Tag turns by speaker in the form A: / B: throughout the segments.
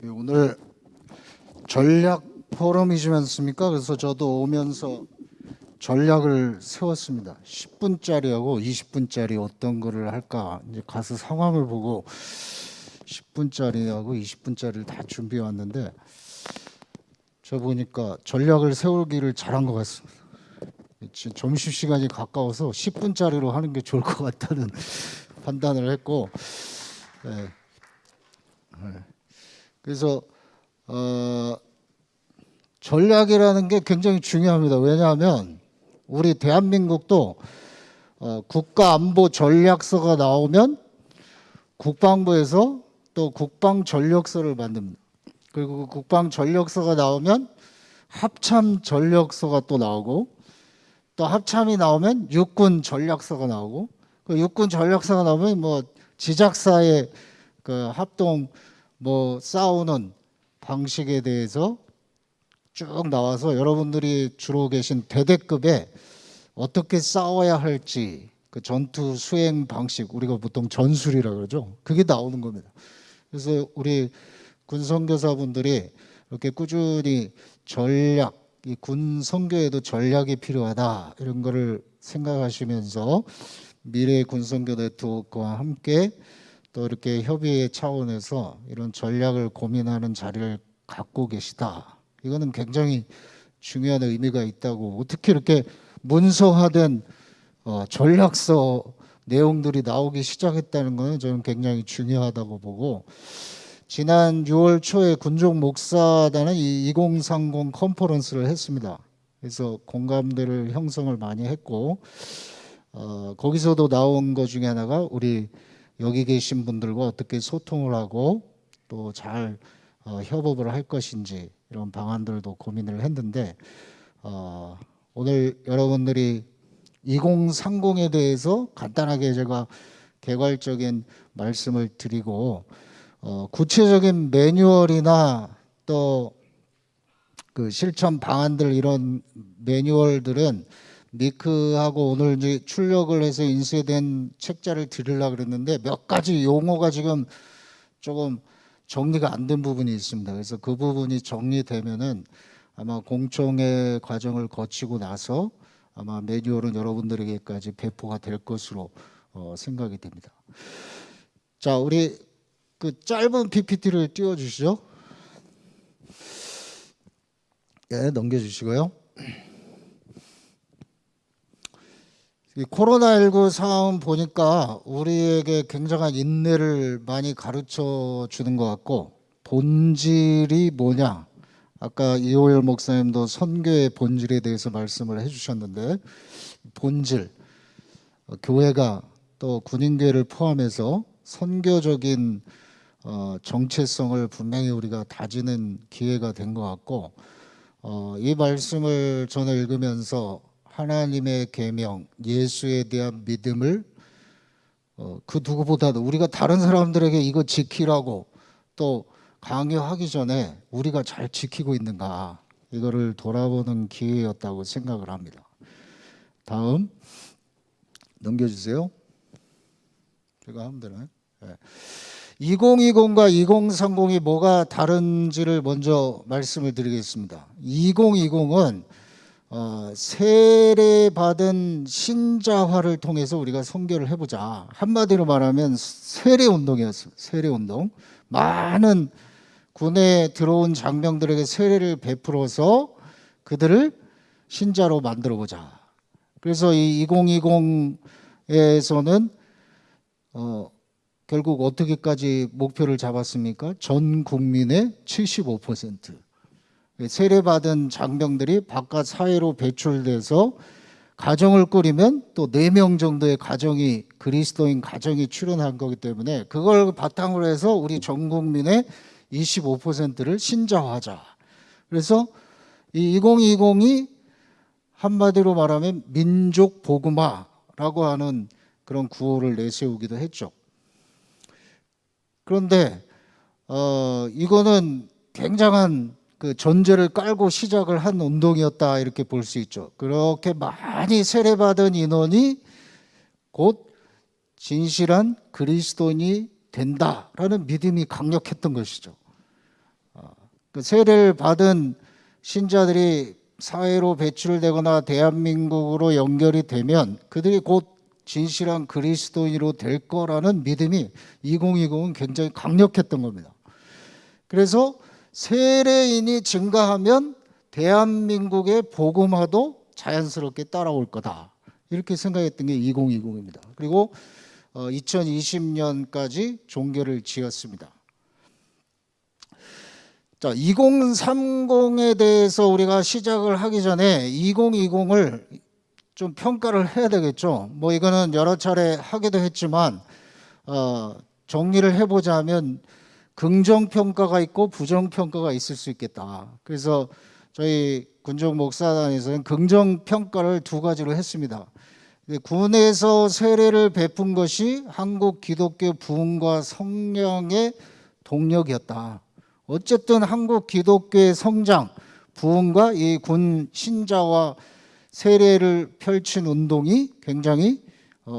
A: 오늘 전략 포럼이지 않습니까? 그래서 저도 오면서 전략을 세웠습니다. 10분짜리하고 20분짜리 어떤 거를 할까? 이제 가서 상황을 보고 10분짜리하고 20분짜리를 다 준비해 왔는데 저 보니까 전략을 세우기를 잘한 것 같습니다. 지금 점심시간이 가까워서 10분짜리로 하는 게 좋을 것 같다는 판단을 했고, 네. 그래서 전략이라는 게 굉장히 중요합니다. 왜냐하면 우리 대한민국도 국가안보전략서가 나오면 국방부에서 또 국방전력서를 만듭니다. 그리고 국방전력서가 나오면 합참전력서가 또 나오고, 또 합참이 나오면 육군전략서가 나오고, 그 육군전략서가 나오면 뭐 지작사의 그 합동 뭐 싸우는 방식에 대해서 쭉 나와서 여러분들이 주로 계신 대대급에 어떻게 싸워야 할지 그 전투 수행 방식, 우리가 보통 전술이라 그러죠. 그게 나오는 겁니다. 그래서 우리 군선교사분들이 이렇게 꾸준히 전략, 이 군 선교에도 전략이 필요하다 이런 거를 생각하시면서 미래 군선교 네트워크와 함께 또 이렇게 협의의 차원에서 이런 전략을 고민하는 자리를 갖고 계시다. 이거는 굉장히 중요한 의미가 있다고, 어떻게 이렇게 문서화된 전략서 내용들이 나오기 시작했다는 것은 저는 굉장히 중요하다고 보고, 지난 6월 초에 군종 목사단은 이 2030 컨퍼런스를 했습니다. 그래서 공감대를 형성을 많이 했고, 거기서도 나온 것 중에 하나가 우리 여기 계신 분들과 어떻게 소통을 하고 또 잘 협업을 할 것인지 이런 방안들도 고민을 했는데, 오늘 여러분들이 2030에 대해서 간단하게 제가 개괄적인 말씀을 드리고, 구체적인 매뉴얼이나 또 그 실천 방안들, 이런 매뉴얼들은 미크하고 오늘 이제 출력을 해서 인쇄된 책자를 드리려고 그랬는데 몇 가지 용어가 지금 조금 정리가 안 된 부분이 있습니다. 그래서 그 부분이 정리되면은 아마 공청회 과정을 거치고 나서 아마 매뉴얼은 여러분들에게까지 배포가 될 것으로 생각이 됩니다. 자, 우리 그 짧은 PPT를 띄워주시죠. 예, 넘겨주시고요. 이 코로나19 상황 보니까 우리에게 굉장한 인내를 많이 가르쳐 주는 것 같고, 본질이 뭐냐? 아까 이호열 목사님도 선교의 본질에 대해서 말씀을 해주셨는데, 본질, 교회가 또 군인교회를 포함해서 선교적인 정체성을 분명히 우리가 다지는 기회가 된 것 같고, 이 말씀을 저는 읽으면서 하나님의 계명, 예수에 대한 믿음을 그 누구보다도 우리가 다른 사람들에게 이거 지키라고 또 강요하기 전에 우리가 잘 지키고 있는가, 이거를 돌아보는 기회였다고 생각을 합니다. 다음 넘겨주세요. 제가 하면 되나요? 네. 2020과 2030이 뭐가 다른지를 먼저 말씀을 드리겠습니다. 2020은 세례받은 신자화를 통해서 우리가 선교를 해보자. 한마디로 말하면 세례운동이었어요. 세례운동. 많은 군에 들어온 장병들에게 세례를 베풀어서 그들을 신자로 만들어보자. 그래서 이 2020에서는 결국 어떻게까지 목표를 잡았습니까? 전 국민의 75%. 세례받은 장병들이 바깥 사회로 배출돼서 가정을 꾸리면 또 4명 정도의 가정이, 그리스도인 가정이 출현한 거기 때문에 그걸 바탕으로 해서 우리 전 국민의 25%를 신자화하자. 그래서 이 2020이 한마디로 말하면 민족 복음화라고 하는 그런 구호를 내세우기도 했죠. 그런데 이거는 굉장한 그 전제를 깔고 시작을 한 운동이었다, 이렇게 볼 수 있죠. 그렇게 많이 세례받은 인원이 곧 진실한 그리스도인이 된다라는 믿음이 강력했던 것이죠. 그 세례를 받은 신자들이 사회로 배출되거나 대한민국으로 연결이 되면 그들이 곧 진실한 그리스도인으로 될 거라는 믿음이 2020은 굉장히 강력했던 겁니다. 그래서 세례인이 증가하면 대한민국의 복음화도 자연스럽게 따라올 거다. 이렇게 생각했던 게 2020입니다. 그리고 2020년까지 종교를 지었습니다. 자, 2030에 대해서 우리가 시작을 하기 전에 2020을 좀 평가를 해야 되겠죠. 뭐 이거는 여러 차례 하기도 했지만 정리를 해보자면 긍정평가가 있고 부정평가가 있을 수 있겠다. 그래서 저희 군종 목사단에서는 긍정평가를 두 가지로 했습니다. 군에서 세례를 베푼 것이 한국 기독교 부흥과 성령의 동력이었다. 어쨌든 한국 기독교의 성장, 부흥과 이 군 신자와 세례를 펼친 운동이 굉장히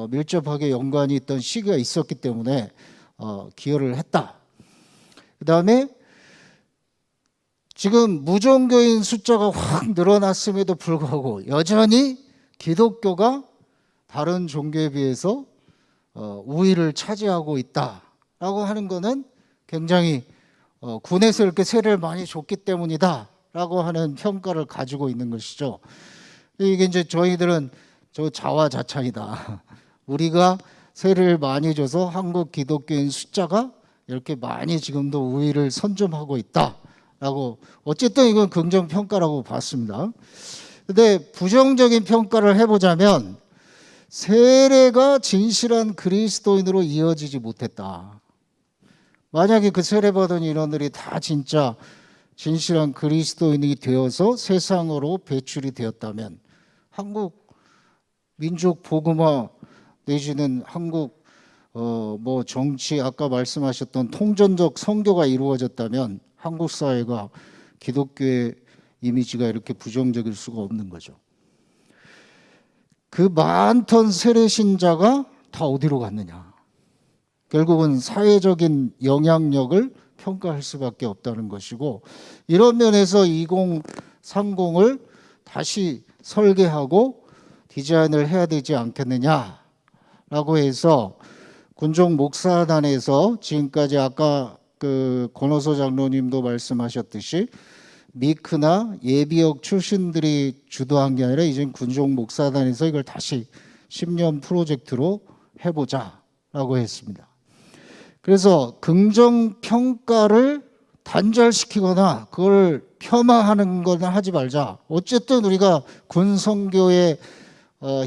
A: 밀접하게 연관이 있던 시기가 있었기 때문에 기여를 했다. 그 다음에 지금 무종교인 숫자가 확 늘어났음에도 불구하고 여전히 기독교가 다른 종교에 비해서 우위를 차지하고 있다라고 하는 것은 굉장히 군에서 이렇게 세례를 많이 줬기 때문이다라고 하는 평가를 가지고 있는 것이죠. 이게 이제 저희들은 저 자화자찬이다. 우리가 세례를 많이 줘서 한국 기독교인 숫자가 이렇게 많이 지금도 우위를 선점하고 있다라고 어쨌든 이건 긍정평가라고 봤습니다. 근데 부정적인 평가를 해보자면 세례가 진실한 그리스도인으로 이어지지 못했다. 만약에 그 세례받은 인원들이 다 진짜 진실한 그리스도인이 되어서 세상으로 배출이 되었다면 한국 민족 복음화 내지는 한국 뭐 정치 아까 말씀하셨던 통전적 선교가 이루어졌다면 한국 사회가 기독교의 이미지가 이렇게 부정적일 수가 없는 거죠. 그 많던 세례 신자가 다 어디로 갔느냐? 결국은 사회적인 영향력을 평가할 수밖에 없다는 것이고 이런 면에서 2030을 다시 설계하고 디자인을 해야 되지 않겠느냐라고 해서 군종 목사단에서 지금까지 아까 그 권호소 장로님도 말씀하셨듯이 미크나 예비역 출신들이 주도한 게 아니라 이제 군종 목사단에서 이걸 다시 10년 프로젝트로 해보자라고 했습니다. 그래서 긍정평가를 단절시키거나 그걸 폄하하는 건 하지 말자. 어쨌든 우리가 군선교의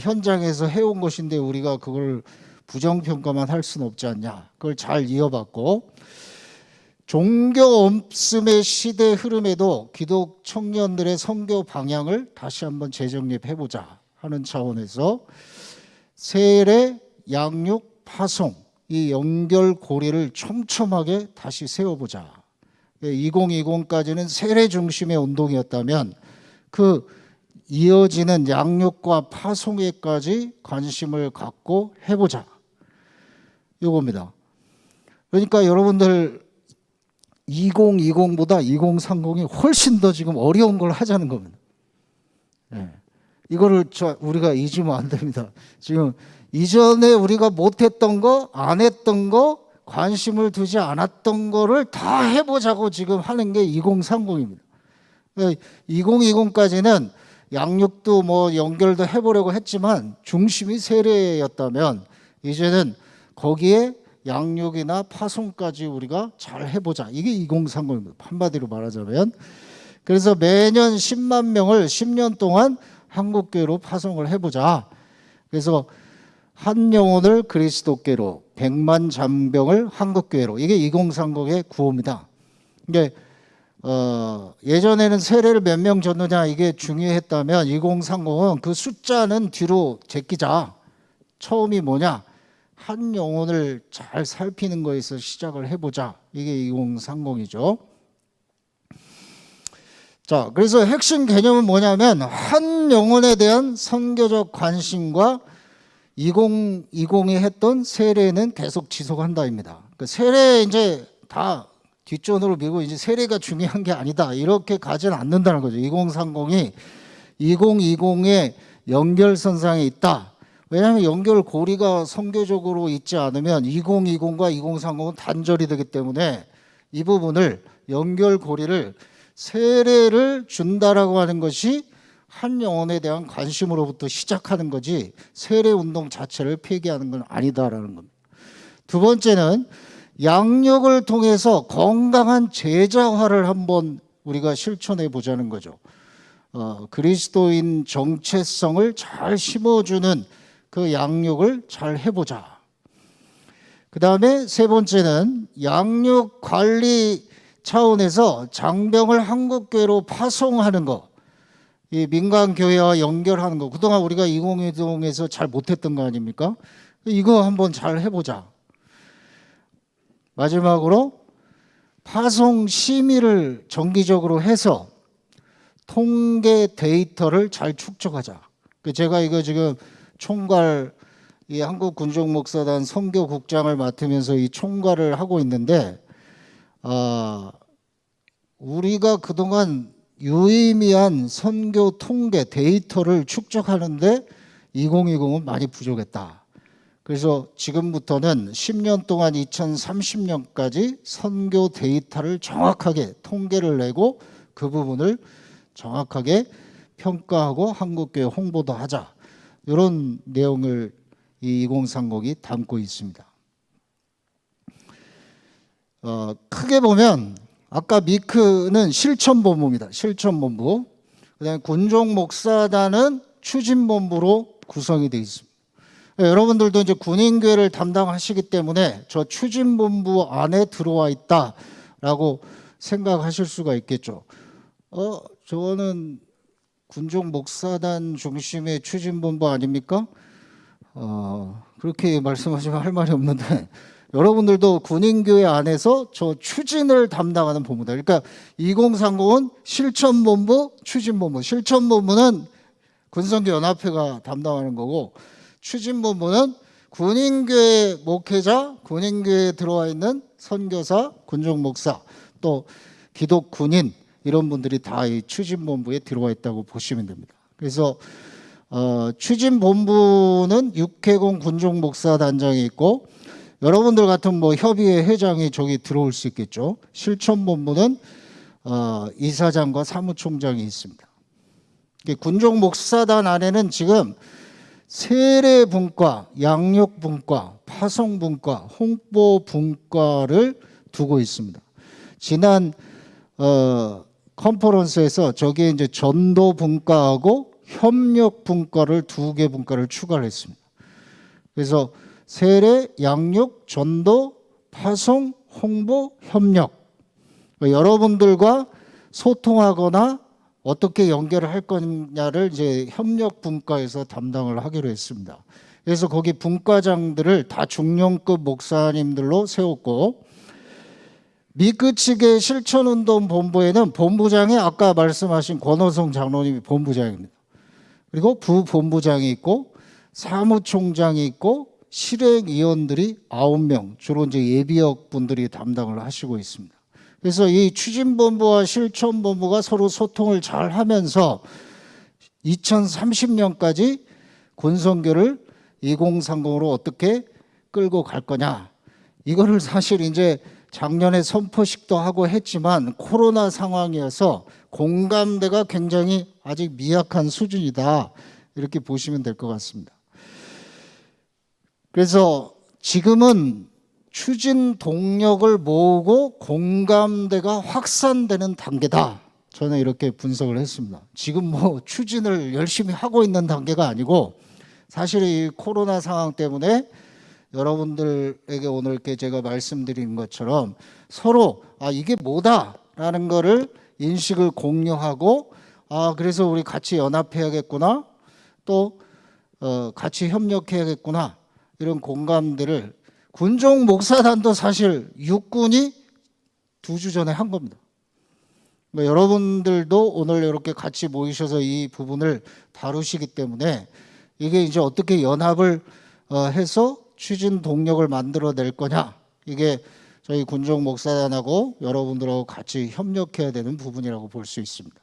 A: 현장에서 해온 것인데 우리가 그걸 부정평가만 할 수는 없지 않냐. 그걸 잘 이어봤고 종교 없음의 시대 흐름에도 기독 청년들의 선교 방향을 다시 한번 재정립해보자 하는 차원에서 세례, 양육, 파송 이 연결고리를 촘촘하게 다시 세워보자. 2020까지는 세례 중심의 운동이었다면 그 이어지는 양육과 파송에까지 관심을 갖고 해보자. 이겁니다. 그러니까 여러분들 2020보다 2030이 훨씬 더 지금 어려운 걸 하자는 겁니다. 네. 이거를 우리가 잊으면 안 됩니다. 지금 이전에 우리가 못했던 거, 안 했던 거, 관심을 두지 않았던 거를 다 해보자고 지금 하는 게 2030입니다. 2020까지는 양육도 뭐 연결도 해보려고 했지만 중심이 세례였다면 이제는 거기에 양육이나 파송까지 우리가 잘 해보자. 이게 2030입니다. 한마디로 말하자면. 그래서 매년 10만 명을 10년 동안 한국교회로 파송을 해보자. 그래서 한 영혼을 그리스도교로 100만 잔병을 한국교회로. 이게 2030의 구호입니다. 이게 예전에는 세례를 몇 명 줬느냐 이게 중요했다면 2030은 그 숫자는 뒤로 제끼자. 처음이 뭐냐? 한 영혼을 잘 살피는 거에서 시작을 해보자. 이게 2030이죠. 자, 그래서 핵심 개념은 뭐냐면 한 영혼에 대한 선교적 관심과 2020이 했던 세례는 계속 지속한다입니다. 그 세례 이제 다 뒷전으로 밀고 이제 세례가 중요한 게 아니다. 이렇게 가지는 않는다는 거죠. 2030이 2020의 연결선상에 있다. 왜냐하면 연결고리가 선교적으로 있지 않으면 2020과 2030은 단절이 되기 때문에 이 부분을 연결고리를 세례를 준다라고 하는 것이 한 영혼에 대한 관심으로부터 시작하는 거지 세례 운동 자체를 폐기하는 건 아니다라는 겁니다. 두 번째는 양육을 통해서 건강한 제자화를 한번 우리가 실천해 보자는 거죠. 그리스도인 정체성을 잘 심어주는 그 양육을 잘 해보자. 그 다음에 세 번째는 양육 관리 차원에서 장병을 한국교회로 파송하는 거, 이 민간교회와 연결하는 거, 그동안 우리가 2020에서 잘 못했던 거 아닙니까? 이거 한번 잘 해보자. 마지막으로 파송 심의를 정기적으로 해서 통계 데이터를 잘 축적하자. 제가 이거 지금 총괄 이 한국군종목사단 선교국장을 맡으면서 이 총괄을 하고 있는데 우리가 그동안 유의미한 선교 통계 데이터를 축적하는데 2020은 많이 부족했다. 그래서 지금부터는 10년 동안 2030년까지 선교 데이터를 정확하게 통계를 내고 그 부분을 정확하게 평가하고 한국교회 홍보도 하자. 이런 내용을 이 2030이 담고 있습니다. 크게 보면 아까 미크는 실천본부입니다. 실천본부. 그다음에 군종목사단은 추진본부로 구성이 되어 있습니다. 여러분들도 이제 군인교회를 담당하시기 때문에 저 추진본부 안에 들어와 있다라고 생각하실 수가 있겠죠. 저거는 군종목사단 중심의 추진본부 아닙니까? 그렇게 말씀하시면 할 말이 없는데 여러분들도 군인교회 안에서 저 추진을 담당하는 본부다. 그러니까 2030은 실천본부, 추진본부. 실천본부는 군선교연합회가 담당하는 거고 추진본부는 군인교회 목회자, 군인교회에 들어와 있는 선교사, 군종목사, 또 기독군인 이런 분들이 다 이 추진본부에 들어와 있다고 보시면 됩니다. 그래서 추진본부는 육해공 군종목사단장이 있고 여러분들 같은 뭐 협의회 회장이 저기 들어올 수 있겠죠. 실천본부는 이사장과 사무총장이 있습니다. 군종목사단 안에는 지금 세례분과, 양육분과, 파송분과, 홍보분과를 두고 있습니다. 지난 컨퍼런스에서 저기에 이제 전도분과하고 협력분과를 두 개 분과를 추가를 했습니다. 그래서 세례, 양육, 전도, 파송, 홍보, 협력. 여러분들과 소통하거나 어떻게 연결을 할 거냐를 이제 협력분과에서 담당을 하기로 했습니다. 그래서 거기 분과장들을 다 중령급 목사님들로 세웠고 미크 측의 실천운동본부에는 본부장이 아까 말씀하신 권호성 장로님이 본부장입니다. 그리고 부본부장이 있고 사무총장이 있고 실행위원들이 9명, 주로 이제 예비역 분들이 담당을 하시고 있습니다. 그래서 이 추진본부와 실천본부가 서로 소통을 잘 하면서 2030년까지 군선교를 2030으로 어떻게 끌고 갈 거냐. 이거를 사실 이제 작년에 선포식도 하고 했지만 코로나 상황이어서 공감대가 굉장히 아직 미약한 수준이다. 이렇게 보시면 될 것 같습니다. 그래서 지금은 추진 동력을 모으고 공감대가 확산되는 단계다. 저는 이렇게 분석을 했습니다. 지금 뭐 추진을 열심히 하고 있는 단계가 아니고 사실 이 코로나 상황 때문에 여러분들에게 오늘 이렇게 제가 말씀드린 것처럼 서로 이게 뭐다라는 거를 인식을 공유하고 그래서 우리 같이 연합해야겠구나 또 같이 협력해야겠구나 이런 공감들을 군종 목사단도 사실 육군이 2주 전에 한 겁니다. 여러분들도 오늘 이렇게 같이 모이셔서 이 부분을 다루시기 때문에 이게 이제 어떻게 연합을 해서 추진 동력을 만들어낼 거냐 이게 저희 군종 목사단하고 여러분들하고 같이 협력해야 되는 부분이라고 볼 수 있습니다.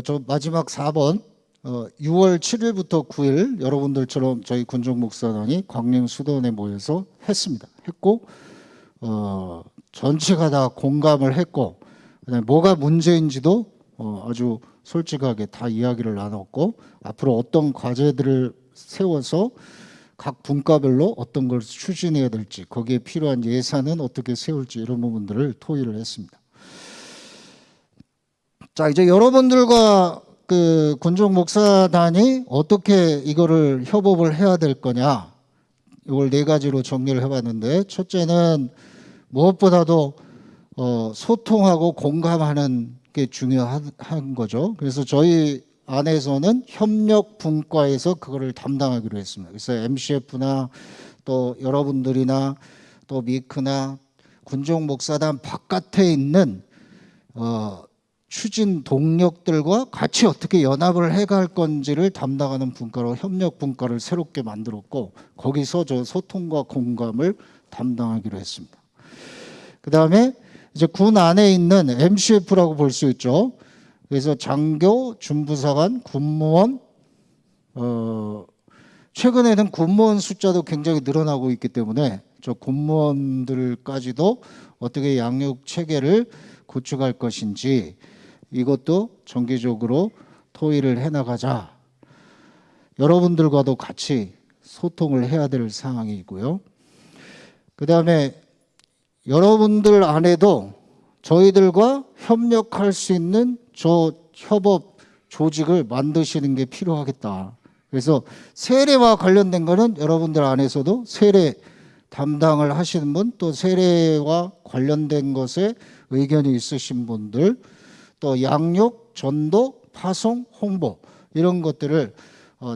A: 저 마지막 4번 6월 7일부터 9일 여러분들처럼 저희 군종 목사단이 광릉 수도원에 모여서 했고 전체가 다 공감을 했고 그다음에 뭐가 문제인지도 아주 솔직하게 다 이야기를 나눴고 앞으로 어떤 과제들을 세워서 각 분과별로 어떤 걸 추진해야 될지 거기에 필요한 예산은 어떻게 세울지 이런 부분들을 토의를 했습니다. 자, 이제 여러분들과 그 군종 목사단이 어떻게 이거를 협업을 해야 될 거냐 이걸 4가지로 정리를 해봤는데 첫째는 무엇보다도 소통하고 공감하는 게 중요한 거죠. 그래서 저희 안에서는 협력 분과에서 그거를 담당하기로 했습니다. 그래서 MCF나 또 여러분들이나 또 미크나 군종 목사단 바깥에 있는 추진 동력들과 같이 어떻게 연합을 해갈 건지를 담당하는 분과로 협력 분과를 새롭게 만들었고 거기서 저 소통과 공감을 담당하기로 했습니다. 그 다음에 이제 군 안에 있는 MCF라고 볼 수 있죠. 그래서 장교, 준부사관, 군무원, 최근에는 군무원 숫자도 굉장히 늘어나고 있기 때문에 저 군무원들까지도 어떻게 양육 체계를 구축할 것인지 이것도 정기적으로 토의를 해나가자. 여러분들과도 같이 소통을 해야 될 상황이고요. 그 다음에 여러분들 안에도 저희들과 협력할 수 있는 저 협업 조직을 만드시는 게 필요하겠다. 그래서 세례와 관련된 거는 여러분들 안에서도 세례 담당을 하시는 분, 또 세례와 관련된 것에 의견이 있으신 분들, 또 양육, 전도, 파송, 홍보 이런 것들을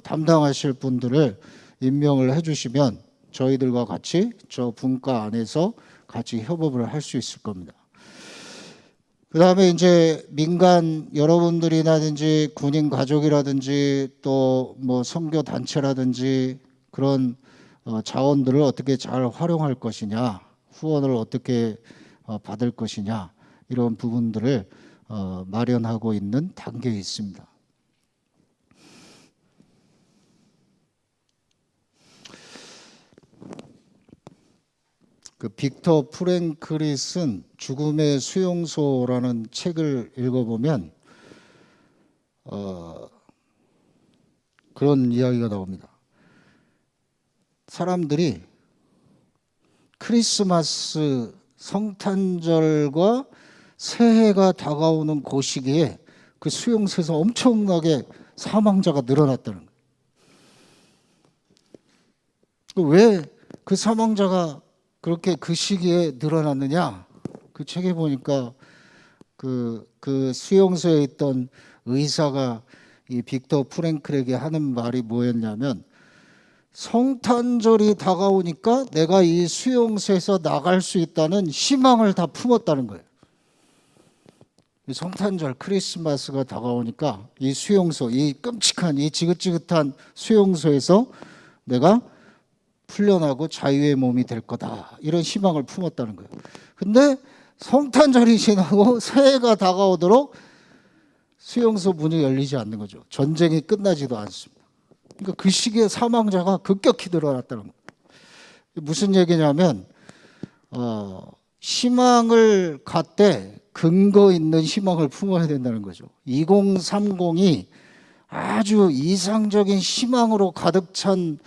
A: 담당하실 분들을 임명을 해주시면 저희들과 같이 저 분과 안에서 같이 협업을 할 수 있을 겁니다. 그 다음에 이제 민간 여러분들이라든지 군인 가족이라든지 또 뭐 선교 단체라든지 그런 자원들을 어떻게 잘 활용할 것이냐, 후원을 어떻게 받을 것이냐 이런 부분들을 마련하고 있는 단계에 있습니다. 그 빅터 프랭클이 쓴 죽음의 수용소라는 책을 읽어보면 그런 이야기가 나옵니다. 사람들이 크리스마스 성탄절과 새해가 다가오는 그 시기에 그 수용소에서 엄청나게 사망자가 늘어났다는 거예요. 왜 그 사망자가 그렇게 그 시기에 늘어났느냐? 그 책에 보니까 그 수용소에 있던 의사가 이 빅터 프랭클에게 하는 말이 뭐였냐면 성탄절이 다가오니까 내가 이 수용소에서 나갈 수 있다는 희망을 다 품었다는 거예요. 성탄절 크리스마스가 다가오니까 이 수용소, 이 끔찍한 이 지긋지긋한 수용소에서 내가 풀려나고 자유의 몸이 될 거다 이런 희망을 품었다는 거예요. 근데 성탄절이 지나고 새해가 다가오도록 수용소 문이 열리지 않는 거죠. 전쟁이 끝나지도 않습니다. 그러니까 그 시기에 사망자가 급격히 늘어났다는 거예요. 무슨 얘기냐면 희망을 갖되 근거 있는 희망을 품어야 된다는 거죠. 2030이 아주 이상적인 희망으로 가득 찬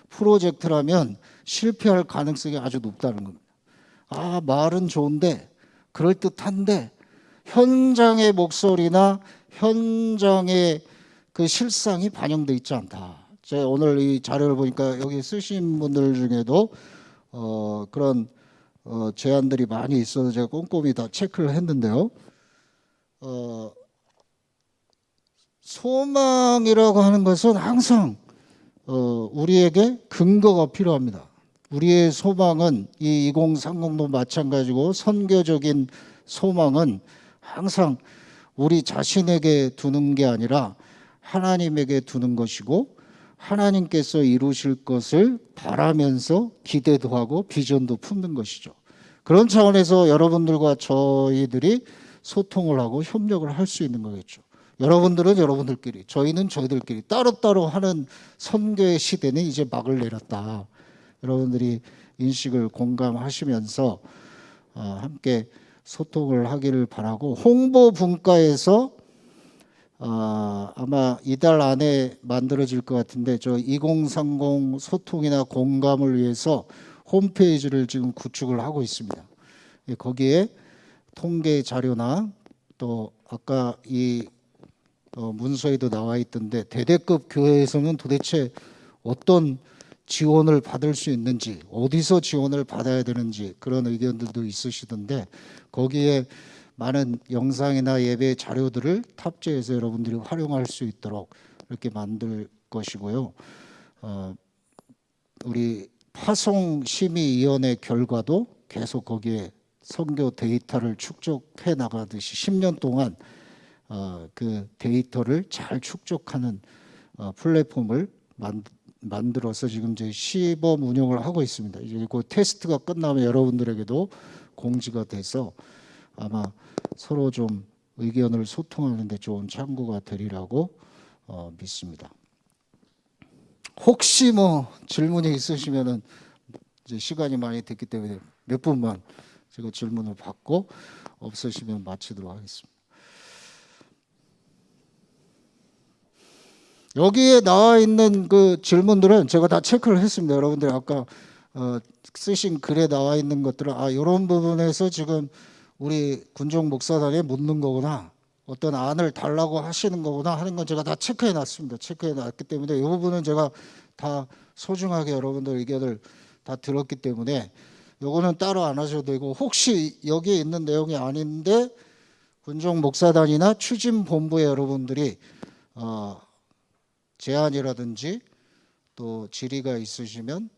A: 프로젝트라면 실패할 가능성이 아주 높다는 겁니다. 말은 좋은데 그럴듯한데 현장의 목소리나 현장의 그 실상이 반영돼 있지 않다. 제가 오늘 이 자료를 보니까 여기 쓰신 분들 중에도 그런 제안들이 많이 있어서 제가 꼼꼼히 다 체크를 했는데요. 소망이라고 하는 것은 항상 우리에게 근거가 필요합니다. 우리의 소망은 이 2030도 마찬가지고 선교적인 소망은 항상 우리 자신에게 두는 게 아니라 하나님에게 두는 것이고 하나님께서 이루실 것을 바라면서 기대도 하고 비전도 품는 것이죠. 그런 차원에서 여러분들과 저희들이 소통을 하고 협력을 할 수 있는 거겠죠. 여러분들은 여러분들끼리, 저희는 저희들끼리 따로따로 하는 선교의 시대는 이제 막을 내렸다. 여러분들이 인식을 공감하시면서 함께 소통을 하기를 바라고, 홍보 분과에서 아마 이달 안에 만들어질 것 같은데, 저 2030 소통이나 공감을 위해서 홈페이지를 지금 구축을 하고 있습니다. 거기에 통계 자료나 또 아까 이 문서에도 나와 있던데 대대급 교회에서는 도대체 어떤 지원을 받을 수 있는지, 어디서 지원을 받아야 되는지 그런 의견들도 있으시던데, 거기에 많은 영상이나 예배 자료들을 탑재해서 여러분들이 활용할 수 있도록 이렇게 만들 것이고요. 우리 파송심의위원회 결과도 계속 거기에 선교 데이터를 축적해 나가듯이 10년 동안 그 데이터를 잘 축적하는 플랫폼을 만들어서 지금 저희 시범 운영을 하고 있습니다. 이제 그 테스트가 끝나면 여러분들에게도 공지가 돼서 아마 서로 좀 의견을 소통하는 데 좋은 참고가 되리라고 믿습니다. 혹시 뭐 질문이 있으시면은 이제 시간이 많이 됐기 때문에 몇 분만 제가 질문을 받고 없으시면 마치도록 하겠습니다. 여기에 나와 있는 그 질문들은 제가 다 체크를 했습니다. 여러분들이 아까 쓰신 글에 나와 있는 것들은 이런 부분에서 지금 우리 군종 목사단에 묻는 거구나, 어떤 안을 달라고 하시는 거구나 하는 건 제가 다 체크해 놨습니다. 체크해 놨기 때문에 이 부분은 제가 다 소중하게 여러분들 의견을 다 들었기 때문에 요거는 따로 안 하셔도 되고, 혹시 여기에 있는 내용이 아닌데 군종 목사단이나 추진본부의 여러분들이 제안이라든지 또 질의가 있으시면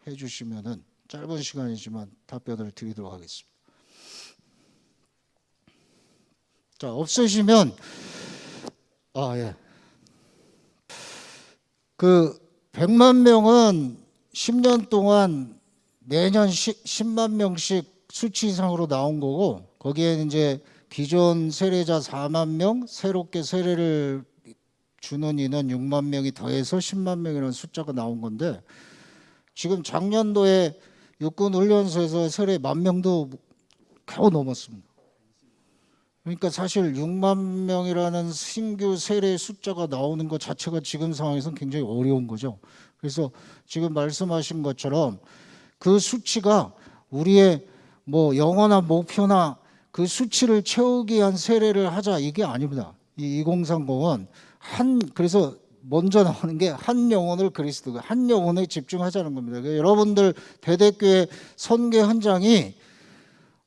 A: 해주시면은 짧은 시간이지만 답변을 드리도록 하겠습니다. 자, 없으시면 예. 그 100만 명은 10년 동안 매년 10만 명씩 수치상으로 나온 거고, 거기에는 이제 기존 세례자 4만 명, 새롭게 세례를 주는 인원 6만 명이 더해서 10만 명이라는 숫자가 나온 건데, 지금 작년도에 육군훈련소에서 세례 10,000명도 겨우 넘었습니다. 그러니까 사실 6만 명이라는 신규 세례 숫자가 나오는 것 자체가 지금 상황에서는 굉장히 어려운 거죠. 그래서 지금 말씀하신 것처럼 그 수치가 우리의 뭐 영원한 목표나 그 수치를 채우기 위한 세례를 하자, 이게 아닙니다. 이 2030은 그래서 먼저 나오는 게 한 영혼을 그리스도, 한 영혼에 집중하자는 겁니다. 그러니까 여러분들 대대교회 선교 현장이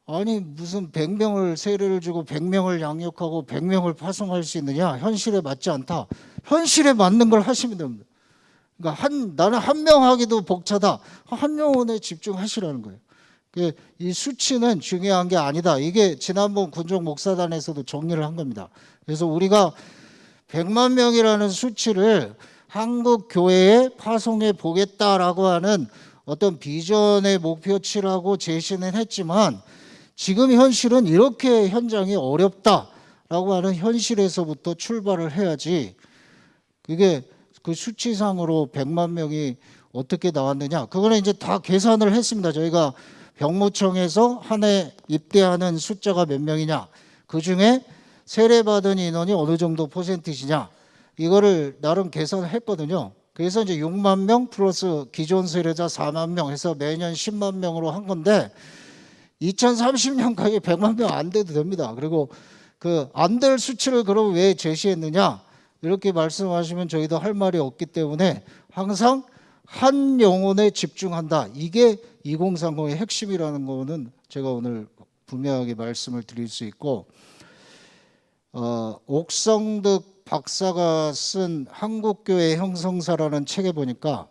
A: 아니 무슨 100명을 세례를 주고 100명을 양육하고 100명을 파송할 수 있느냐, 현실에 맞지 않다. 현실에 맞는 걸 하시면 됩니다. 그러니까 나는 한 명 하기도 벅차다. 한 영혼에 집중하시라는 거예요. 이 수치는 중요한 게 아니다. 이게 지난번 군종 목사단에서도 정리를 한 겁니다. 그래서 우리가 100만 명이라는 수치를 한국 교회에 파송해 보겠다라고 하는 어떤 비전의 목표치라고 제시는 했지만, 지금 현실은 이렇게 현장이 어렵다라고 하는 현실에서부터 출발을 해야지, 그게 그 수치상으로 100만 명이 어떻게 나왔느냐, 그거는 이제 다 계산을 했습니다. 저희가 병무청에서 한 해 입대하는 숫자가 몇 명이냐, 그중에 세례받은 인원이 어느 정도 퍼센티지냐, 이거를 나름 계산을 했거든요. 그래서 이제 6만 명 플러스 기존 세례자 4만 명 해서 매년 10만 명으로 한 건데, 2030년까지 100만 명 안 돼도 됩니다. 그리고 그 안 될 수치를 그럼 왜 제시했느냐, 이렇게 말씀하시면 저희도 할 말이 없기 때문에 항상 한 영혼에 집중한다. 이게 2030의 핵심이라는 거는 제가 오늘 분명하게 말씀을 드릴 수 있고, 옥성득 박사가 쓴 한국교회 형성사라는 책에 보니까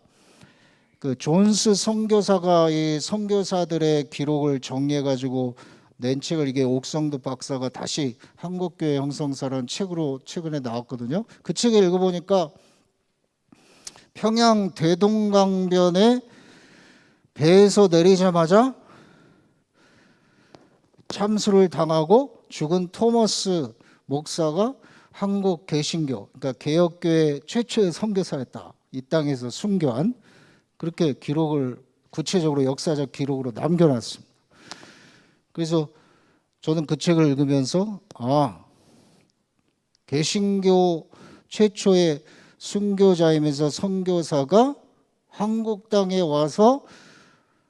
A: 그 존스 선교사가 이 선교사들의 기록을 정리해 가지고 낸 책을, 이게 옥성득 박사가 다시 한국교회 형성사라는 책으로 최근에 나왔거든요. 그 책을 읽어보니까 평양 대동강변에 배에서 내리자마자 참수를 당하고 죽은 토머스 목사가 한국 개신교, 그러니까 개혁교회 최초의 선교사였다. 이 땅에서 순교한, 그렇게 기록을 구체적으로 역사적 기록으로 남겨놨습니다. 그래서 저는 그 책을 읽으면서 개신교 최초의 순교자이면서 선교사가 한국 땅에 와서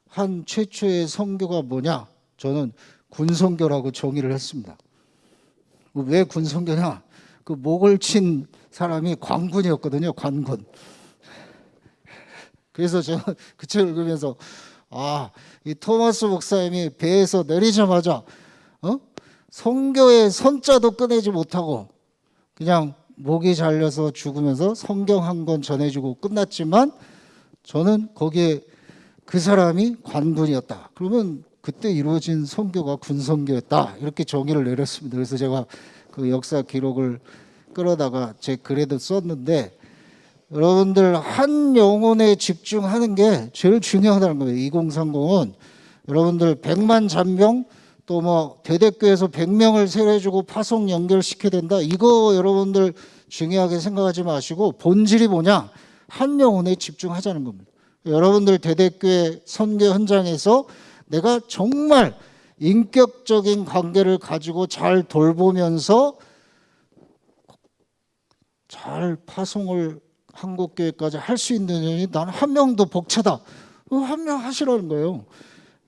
A: 한 최초의 선교가 뭐냐? 저는 군선교라고 정의를 했습니다. 왜 군선교냐? 그 목을 친 사람이 관군이었거든요. 관군. 그래서 저는 그 책을 읽으면서 이 토마스 목사님이 배에서 내리자마자 선교의 선자도 꺼내지 못하고 그냥 목이 잘려서 죽으면서 성경 한 권 전해주고 끝났지만, 저는 거기에 그 사람이 관군이었다. 그러면 그때 이루어진 선교가 군선교였다. 이렇게 정의를 내렸습니다. 그래서 제가 그 역사 기록을 끌어다가 제 글에도 썼는데, 여러분들 한 영혼에 집중하는 게 제일 중요하다는 거예요. 2030은 여러분들 100만 잔병 또 뭐 대대교에서 100명을 세례주고 파송 연결시켜야 된다. 이거 여러분들 중요하게 생각하지 마시고 본질이 뭐냐? 한 영혼에 집중하자는 겁니다. 여러분들 대대교회 선교 현장에서 내가 정말 인격적인 관계를 가지고 잘 돌보면서 잘 파송을 한국교회까지 할 수 있는 년이 나는 한 명도 벅차다. 한 명 하시라는 거예요.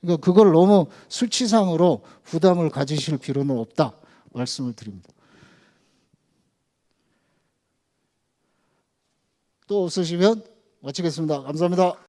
A: 그러니까 그걸 너무 수치상으로 부담을 가지실 필요는 없다 말씀을 드립니다. 또 없으시면 마치겠습니다. 감사합니다.